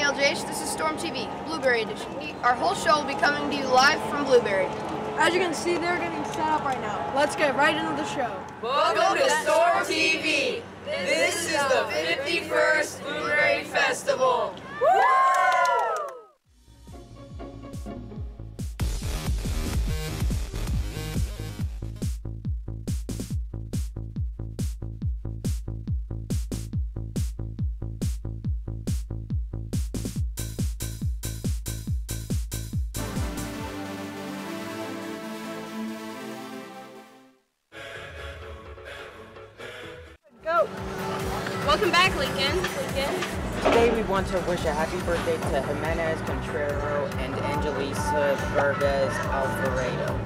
LJH, this is Storm TV, Blueberry Edition. Our whole show will be coming to you live from Blueberry. As you can see, they're getting set up right now. Let's get right into the show. Welcome to Storm TV. This is the 51st Blueberry Festival. Woo! Welcome back, Lincoln. Today we want to wish a happy birthday to Jimenez Contrero and Angelisa Vargas Alfredo.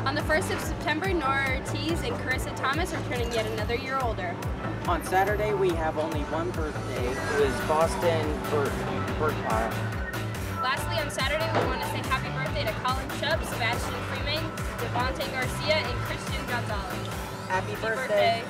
On the 1st of September, Nora Ortiz and Carissa Thomas are turning yet another year older. On Saturday we have only one birthday, who is Boston Bertha. Lastly, on Saturday, we want to say happy birthday to Colin Chubb, Sebastian Freeman, Devontae Garcia, and Christian Gonzalez. Happy birthday.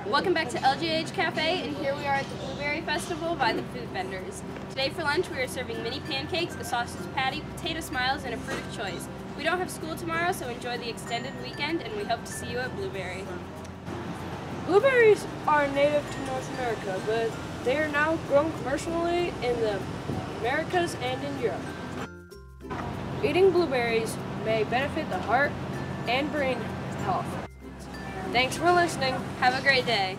Welcome back to LGH Cafe, and here we are at the Blueberry Festival by the food vendors. Today for lunch we are serving mini pancakes, a sausage patty, potato smiles, and a fruit of choice. We don't have school tomorrow, so enjoy the extended weekend, and we hope to see you at Blueberry. Blueberries are native to North America, but they are now grown commercially in the Americas and in Europe. Eating blueberries may benefit the heart and brain health. Thanks for listening. Have a great day.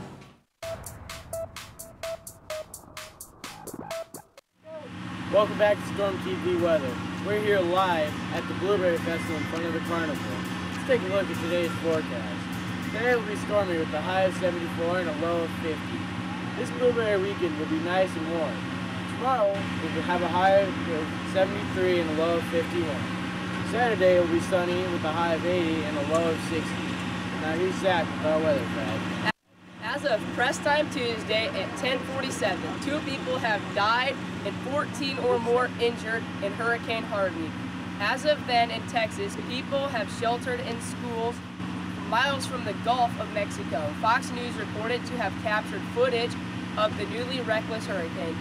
Welcome back to Storm TV Weather. We're here live at the Blueberry Festival in front of the carnival. Let's take a look at today's forecast. Today will be stormy with a high of 74 and a low of 50. This blueberry weekend will be nice and warm. Tomorrow we'll have a high of 73 and a low of 51. Saturday will be sunny with a high of 80 and a low of 60. Now here's Zach with our weather fact. As of press time Tuesday at 10:47, 2 people have died and 14 or more injured in Hurricane Harvey. As of then in Texas, people have sheltered in schools miles from the Gulf of Mexico. Fox News reported to have captured footage of the newly reckless hurricane.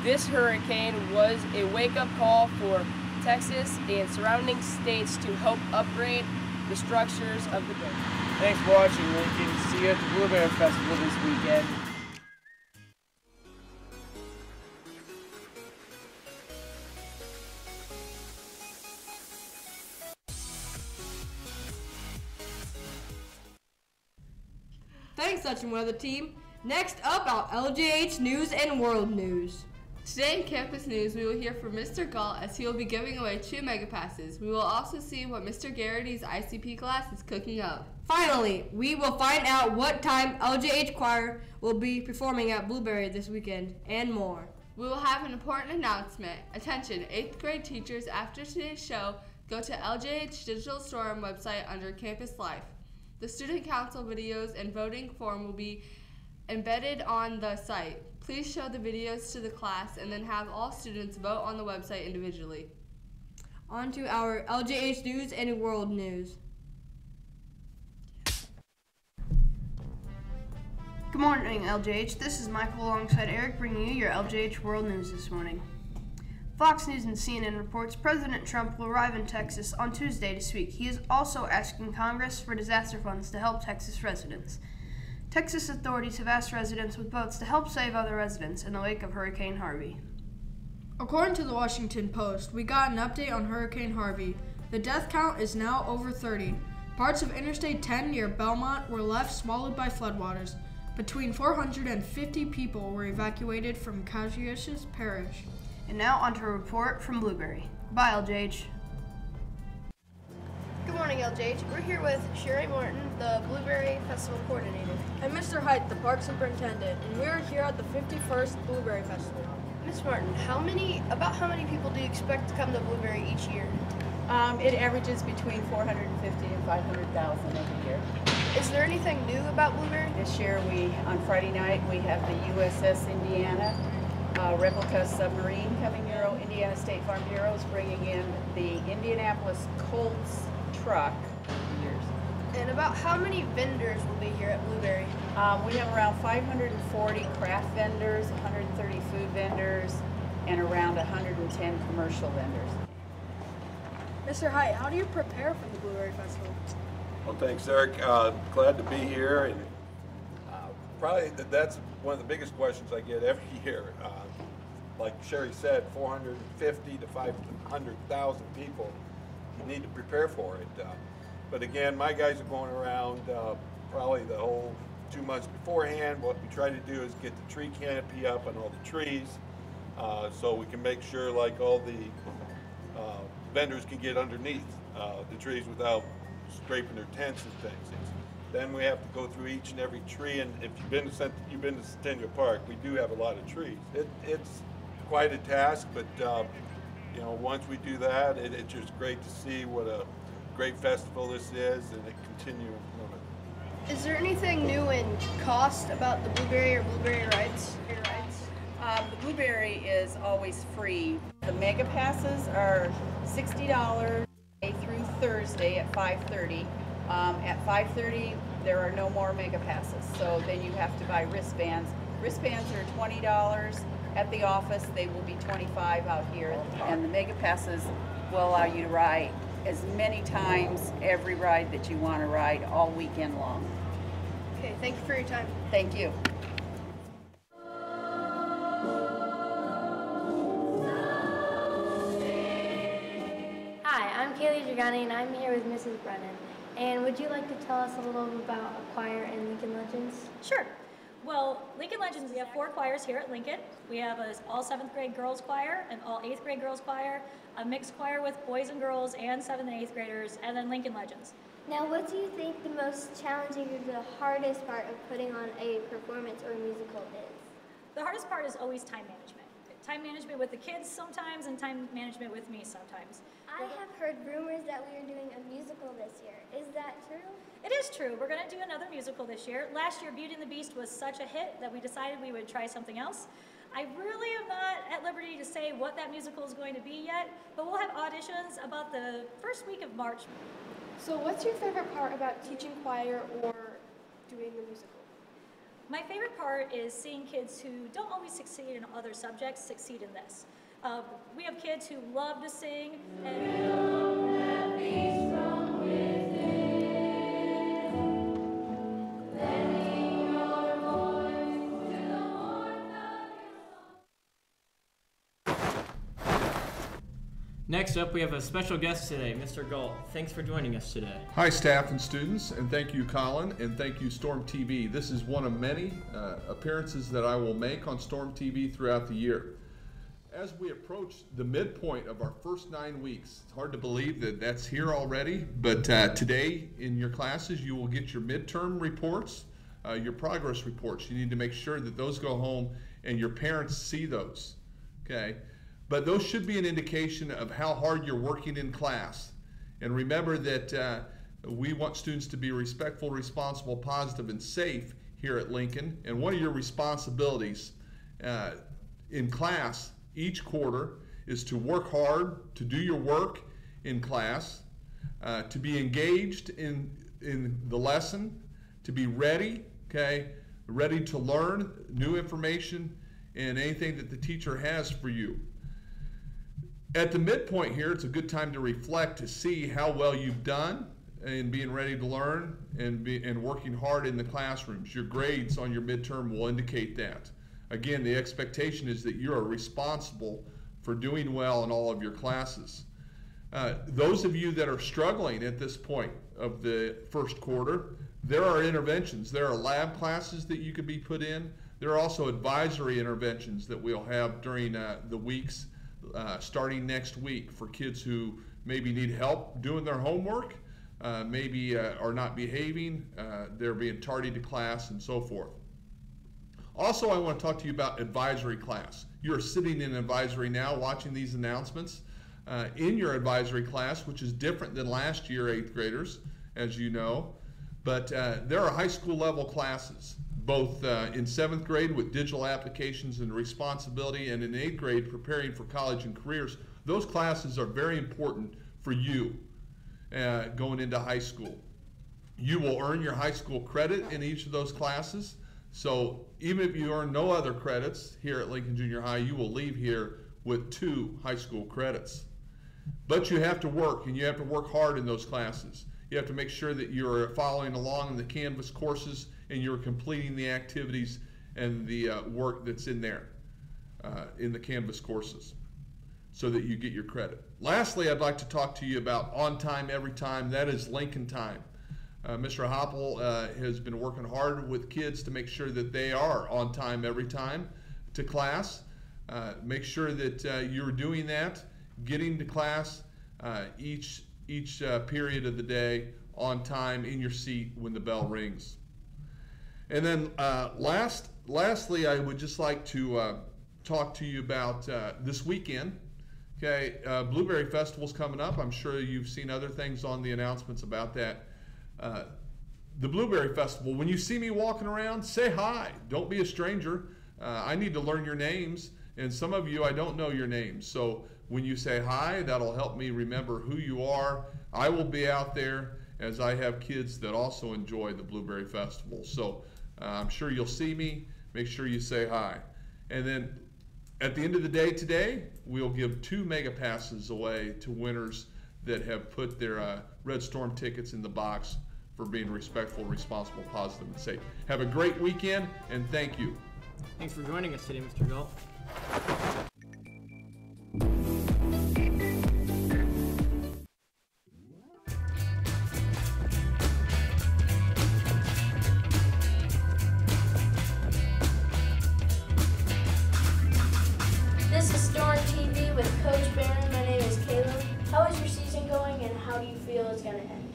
This hurricane was a wake-up call for Texas and surrounding states to help upgrade the structures of the building. Thanks for watching, Lincoln. See you at the Blueberry Festival this weekend. Thanks, Such and Weather Team. Next up, our LJH News and World News. Today in Campus News, we will hear from Mr. Galt as he will be giving away 2 mega passes. We will also see what Mr. Garrity's ICP class is cooking up. Finally, we will find out what time LJH Choir will be performing at Blueberry this weekend, and more. We will have an important announcement. Attention, 8th grade teachers, after today's show, go to LJH Digital Storm website under Campus Life. The student council videos and voting form will be embedded on the site. Please show the videos to the class and then have all students vote on the website individually. On to our LJH News and World News. Good morning, LJH. This is Michael alongside Eric bringing you your LJH World News this morning. Fox News and CNN reports President Trump will arrive in Texas on Tuesday to speak. He is also asking Congress for disaster funds to help Texas residents. Texas authorities have asked residents with boats to help save other residents in the wake of Hurricane Harvey. According to the Washington Post, we got an update on Hurricane Harvey. The death count is now over 30. Parts of Interstate 10 near Belmont were left swallowed by floodwaters. Between 450 people were evacuated from Cassius Parish. And now onto a report from Blueberry. Bye, LJH. Good morning, LJH. We're here with Sherry Morton, the Blueberry Festival Coordinator. And Mr. Height, the Park Superintendent, and we are here at the 51st Blueberry Festival. Ms. Martin, about how many people do you expect to come to Blueberry each year? It averages between 450 and 500,000 every year. Is there anything new about Blueberry? This year, on Friday night, we have the USS Indiana replica submarine coming here. Indiana State Farm Bureau is bringing in the Indianapolis Colts truck. And about how many vendors will be here at Blueberry? We have around 540 craft vendors, 130 food vendors, and around 110 commercial vendors. Mr. Height, how do you prepare for the Blueberry Festival? Well, thanks, Eric. Glad to be here, and probably that's one of the biggest questions I get every year. Like Sherry said, 450 to 500,000 people. You need to prepare for it. But again, my guys are going around probably the whole 2 months beforehand. What we try to do is get the tree canopy up on all the trees, so we can make sure like all the vendors can get underneath the trees without scraping their tents and things. Then we have to go through each and every tree, and if you've been to Centennial Park, we do have a lot of trees. It's quite a task, but you know, once we do that, it's just great to see what a great festival this is, and it continues. Is there anything new in cost about the Blueberry or Blueberry rides? The Blueberry is always free. The mega passes are $60 through Thursday at 5:30. At 5:30, there are no more mega passes, so then you have to buy wristbands. Wristbands are $20 at the office. They will be $25 out here at the park. And the mega passes will allow you to ride as many times every ride that you want to ride all weekend long. Okay, thank you for your time. Thank you. Hi, I'm Kaylee Dragani and I'm here with Mrs. Brennan. And would you like to tell us a little about a choir in Lincoln Legends? Sure. Well, Lincoln Legends, we have 4 choirs here at Lincoln. We have an all 7th grade girls choir, an all 8th grade girls choir, a mixed choir with boys and girls and 7th and 8th graders, and then Lincoln Legends. Now, what do you think the most challenging or the hardest part of putting on a performance or a musical is? The hardest part is always time management. Time management with the kids sometimes and time management with me sometimes. I have heard rumors that we are doing a musical this year. Is that true? It is true. We're going to do another musical this year. Last year, Beauty and the Beast was such a hit that we decided we would try something else. I really am not at liberty to say what that musical is going to be yet, but we'll have auditions about the first week of March. So what's your favorite part about teaching choir or doing the musical? My favorite part is seeing kids who don't always succeed in other subjects succeed in this. We have kids who love to sing Next up, we have a special guest today, Mr. Galt. Thanks for joining us today. Hi, staff and students, and thank you, Colin, and thank you, Storm TV. This is one of many appearances that I will make on Storm TV throughout the year. As we approach the midpoint of our first 9 weeks, it's hard to believe that that's here already, but today in your classes, you will get your midterm reports, your progress reports. You need to make sure that those go home and your parents see those, okay? But those should be an indication of how hard you're working in class. And remember that we want students to be respectful, responsible, positive, and safe here at Lincoln. And one of your responsibilities in class each quarter is to work hard, to do your work in class, to be engaged in the lesson, to be ready, okay, ready to learn new information and anything that the teacher has for you. At the midpoint here, it's a good time to reflect to see how well you've done in being ready to learn and working hard in the classrooms. Your grades on your midterm will indicate that. Again, the expectation is that you are responsible for doing well in all of your classes. Those of you that are struggling at this point of the first quarter, there are interventions. There are lab classes that you could be put in. There are also advisory interventions that we'll have during the weeks starting next week for kids who maybe need help doing their homework, maybe are not behaving, they're being tardy to class, and so forth. Also, I want to talk to you about advisory class. You're sitting in advisory now watching these announcements. In your advisory class, which is different than last year, 8th graders, as you know, but there are high school level classes, both in 7th grade with digital applications and responsibility, and in 8th grade preparing for college and careers. Those classes are very important for you going into high school. You will earn your high school credit in each of those classes. So even if you earn no other credits here at Lincoln Junior High, you will leave here with 2 high school credits. But you have to work, and you have to work hard in those classes. You have to make sure that you're following along in the Canvas courses and you're completing the activities and the work that's in there in the Canvas courses so that you get your credit. Lastly, I'd like to talk to you about on time, every time. That is Lincoln time. Mr. Hoppel has been working hard with kids to make sure that they are on time every time to class. Make sure that you're doing that, getting to class each period of the day on time in your seat when the bell rings. And then lastly, I would just like to talk to you about this weekend. Okay, Blueberry Festival's coming up. I'm sure you've seen other things on the announcements about that. The Blueberry Festival, when you see me walking around, say hi. Don't be a stranger. I need to learn your names, and some of you, I don't know your names. So when you say hi, that'll help me remember who you are. I will be out there, as I have kids that also enjoy the Blueberry Festival. So I'm sure you'll see me. Make sure you say hi. And then at the end of the day today, we'll give 2 mega passes away to winners that have put their Red Storm tickets in the box for being respectful, responsible, positive, and safe. Have a great weekend, and thank you. Thanks for joining us today, Mr. Galt. This is Storm TV with Coach Barron. My name is Caleb. How is your season going, and how do you feel it's going to end?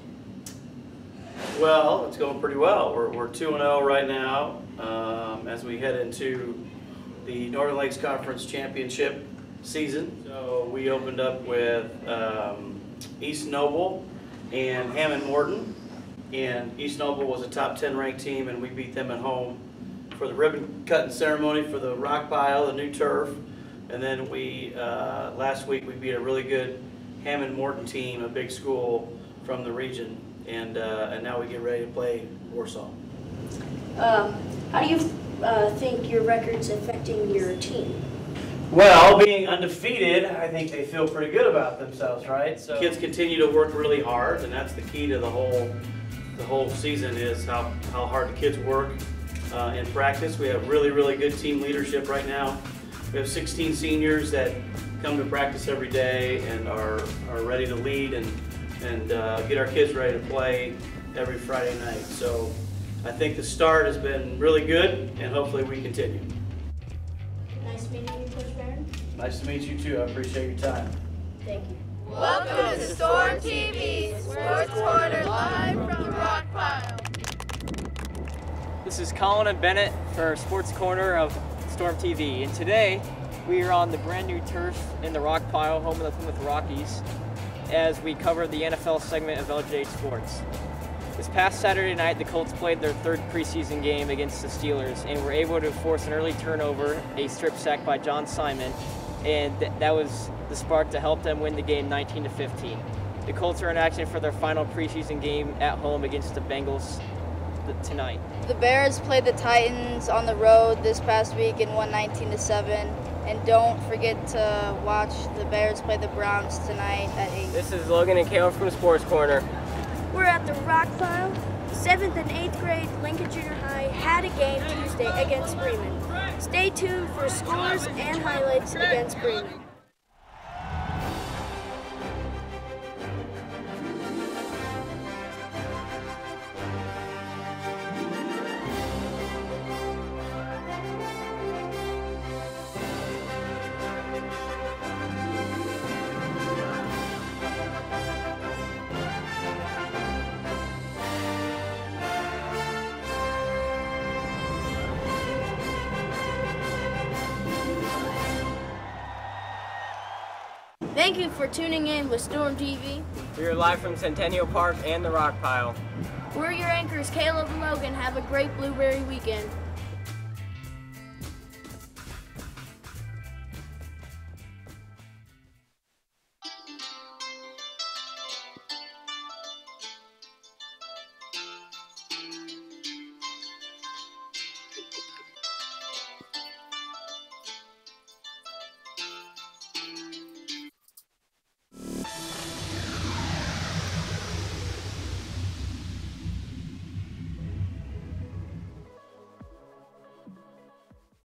Well, it's going pretty well. We're 2-0 right now as we head into the Northern Lakes Conference Championship season. So we opened up with East Noble and Hammond Morton. And East Noble was a top 10 ranked team, and we beat them at home for the ribbon cutting ceremony for the rock pile, the new turf. And then we last week we beat a really good Hammond Morton team, a big school from the region. And now we get ready to play Warsaw. How do you think your record's affecting your team? Well, being undefeated, I think they feel pretty good about themselves, right? So kids continue to work really hard, and that's the key to the whole season is how hard the kids work in practice. We have really good team leadership right now. We have 16 seniors that come to practice every day and are ready to lead and get our kids ready to play every Friday night. So I think the start has been really good, and hopefully we continue. Nice meeting you, Coach Barron. Nice to meet you too. I appreciate your time. Thank you. Welcome to Storm TV, Sports Corner live from the Rock Pile. This is Colin and Bennett for Sports Corner of Storm TV, and today we are on the brand new turf in the Rock Pile, home of the Plymouth Rockies, as we cover the NFL segment of LJH Sports. This past Saturday night, the Colts played their 3rd preseason game against the Steelers and were able to force an early turnover, a strip sack by John Simon, and that was the spark to help them win the game 19-15. The Colts are in action for their final preseason game at home against the Bengals tonight. The Bears played the Titans on the road this past week and won 19-7. And don't forget to watch the Bears play the Browns tonight at 8. This is Logan and Caleb from Sports Corner. We're at the Rock Pile. 7th and 8th grade Lincoln Junior High had a game Tuesday against Bremen. Stay tuned for scores and highlights against Bremen. Thank you for tuning in with Storm TV. We are live from Centennial Park and the Rock Pile. We're your anchors, Caleb and Logan. Have a great Blueberry weekend.